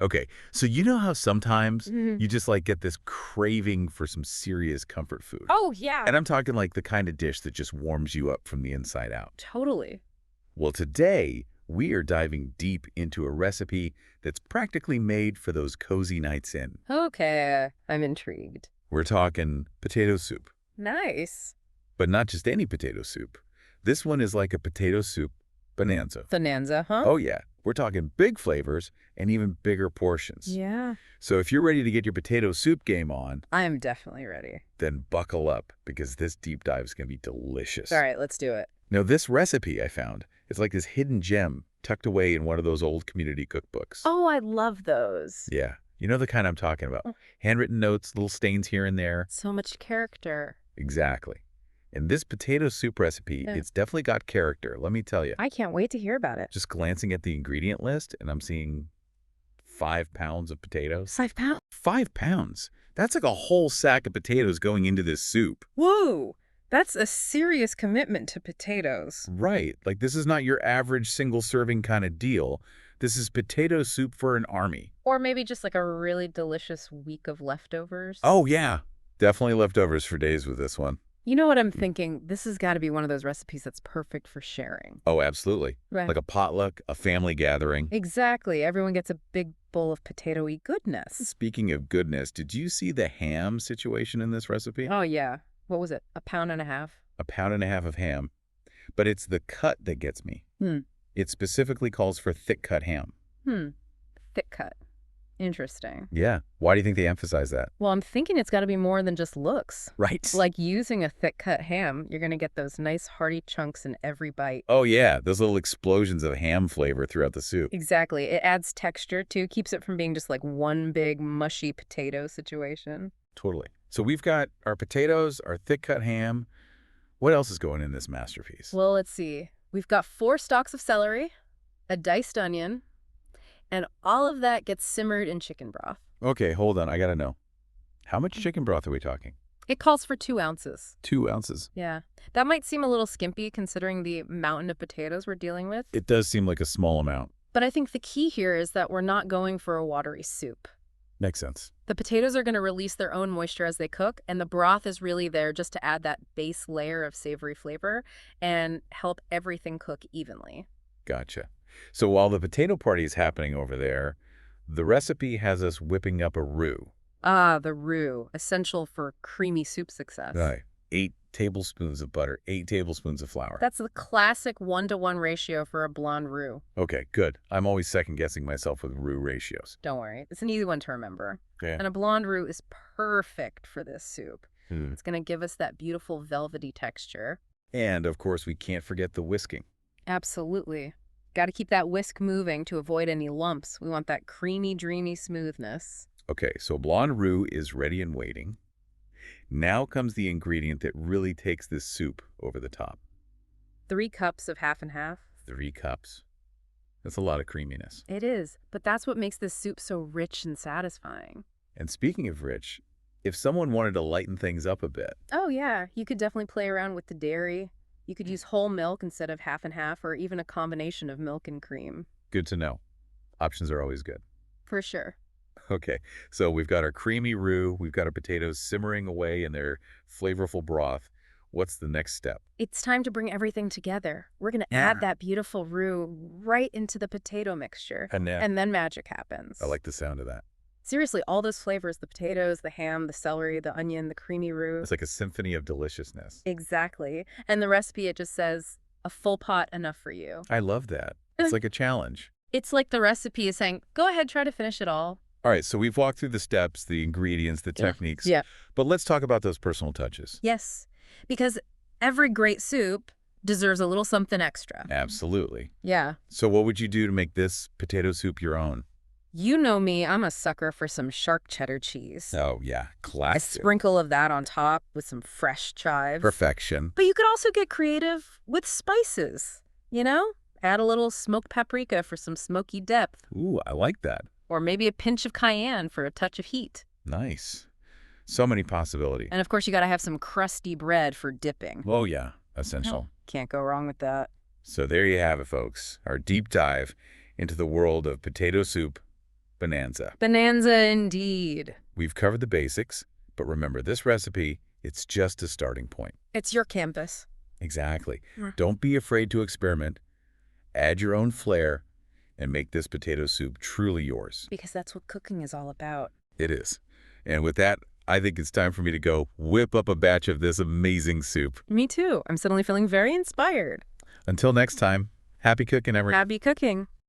Okay, so you know how sometimes Mhm. you just like get this craving for some serious comfort food? Oh, yeah, And I'm talking like the kind of dish that just warms you up from the inside out. totally. Well, today we are diving deep into a recipe that's practically made for those cozy nights in. Okay, I'm intrigued. We're talking potato soup, Nice. but not just any potato soup. This one is like a potato soup bonanza. Bonanza, huh? Oh yeah, we're talking big flavors and even bigger portions. Yeah. So if you're ready to get your potato soup game on, I am definitely ready. then buckle up because this deep dive is going to be All delicious. right, let's do it. Now, this recipe I found, it's like this hidden gem tucked away in one of those old community cookbooks. Oh, I love those. Yeah, you know the kind I'm talking about. Mm. Handwritten notes, little stains here and there. So much character. Exactly. And this potato soup recipe, Yeah. it's definitely got character, let me tell you. I can't wait to hear about it. Just glancing at the ingredient list, and I'm seeing 5 pounds of potatoes. 5 pounds? 5 pounds? That's like a whole sack of potatoes going into this soup. Whoa, that's a serious commitment to potatoes. Right. Like, this is not your average single-serving kind of deal. This is potato soup for an army. Or maybe just like a really delicious week of leftovers. Oh, yeah. Definitely leftovers for days with this one. You know what I'm thinking? This has got to be one of those recipes that's perfect for sharing. Oh, absolutely. Right. Like a potluck, a family gathering. Exactly. Everyone gets a big bowl of potato-y goodness. Speaking of goodness, did you see the ham situation in this recipe? Oh, yeah. What was it? 1.5 pounds? A pound and a half of ham. But it's the cut that gets me. Hmm. It specifically calls for thick-cut ham. Thick cut. Interesting. Yeah. Why do you think they emphasize that? Well, I'm thinking it's got to be more than just looks. Right. Like using a thick cut ham, you're going to get those nice hearty chunks in every bite. Oh, yeah. Those little explosions of ham flavor throughout the soup. Exactly. It adds texture too, keeps it from being just like one big mushy potato situation. Totally. So we've got our potatoes, our thick-cut ham. What else is going in this masterpiece? Well, let's see. We've got 4 stalks of celery, a diced onion, and all of that gets simmered in chicken broth. Okay, hold on. I got to know. How much chicken broth are we talking? It calls for 2 ounces. 2 ounces. Yeah. That might seem a little skimpy considering the mountain of potatoes we're dealing with. It does seem like a small amount. But I think the key here is that we're not going for a watery soup. Makes sense. The potatoes are going to release their own moisture as they cook, and the broth is really there just to add that base layer of savory flavor and help everything cook evenly. Gotcha. So while the potato party is happening over there, the recipe has us whipping up a roux. Ah, the roux, essential for creamy soup success. Right. 8 tablespoons of butter, 8 tablespoons of flour. That's the classic 1-to-1 ratio for a blonde roux. Okay, good. I'm always second-guessing myself with roux ratios. Don't worry, it's an easy one to remember. Yeah. And a blonde roux is perfect for this soup. Hmm. It's going to give us that beautiful velvety texture. And, of course, we can't forget the whisking. Absolutely. Got to keep that whisk moving to avoid any lumps. We want that creamy, dreamy smoothness. Okay, so blonde roux is ready and waiting. Now comes the ingredient that really takes this soup over the top. 3 cups of half and half. 3 cups. That's a lot of creaminess. It is, but that's what makes this soup so rich and satisfying. And speaking of rich, if someone wanted to lighten things up a bit, Oh yeah, you could definitely play around with the dairy. You could use whole milk instead of half and half, or even a combination of milk and cream. good to know. Options are always good. For sure. Okay, so we've got our creamy roux, we've got our potatoes simmering away in their flavorful broth. What's the next step? It's time to bring everything together. We're going to Yeah. add that beautiful roux right into the potato mixture. And now, And then magic happens. I like the sound of that. Seriously, all those flavors, the potatoes, the ham, the celery, the onion, the creamy roux. It's like a symphony of deliciousness. Exactly. And the recipe, it just says, a full pot enough for you. I love that. It's like a challenge. It's like the recipe is saying, go ahead, try to finish it all. All right, so we've walked through the steps, the ingredients, the techniques. Yeah. But let's talk about those personal touches. Yes, because every great soup deserves a little something extra. Absolutely. Yeah. So what would you do to make this potato soup your own? You know me, I'm a sucker for some shark cheddar cheese. Oh, yeah. A Classic. sprinkle of that on top with some fresh chives. Perfection. But you could also get creative with spices, you know? Add a little smoked paprika for some smoky depth, Ooh, I like that. or maybe a pinch of cayenne for a touch of heat. Nice. So many possibilities. And of course, you got to have some crusty bread for dipping. Oh, yeah. Essential. Can't go wrong with that. So there you have it, folks. Our deep dive into the world of potato soup Bonanza. Bonanza indeed. We've covered the basics, but remember, this recipe, it's just a starting point. It's your canvas. Exactly. Mm. Don't be afraid to experiment, add your own flair, and make this potato soup truly yours. Because that's what cooking is all about. It is. And with that, I think it's time for me to go whip up a batch of this amazing soup. Me too. I'm suddenly feeling very inspired. Until next time, happy cooking, Emery. Happy cooking.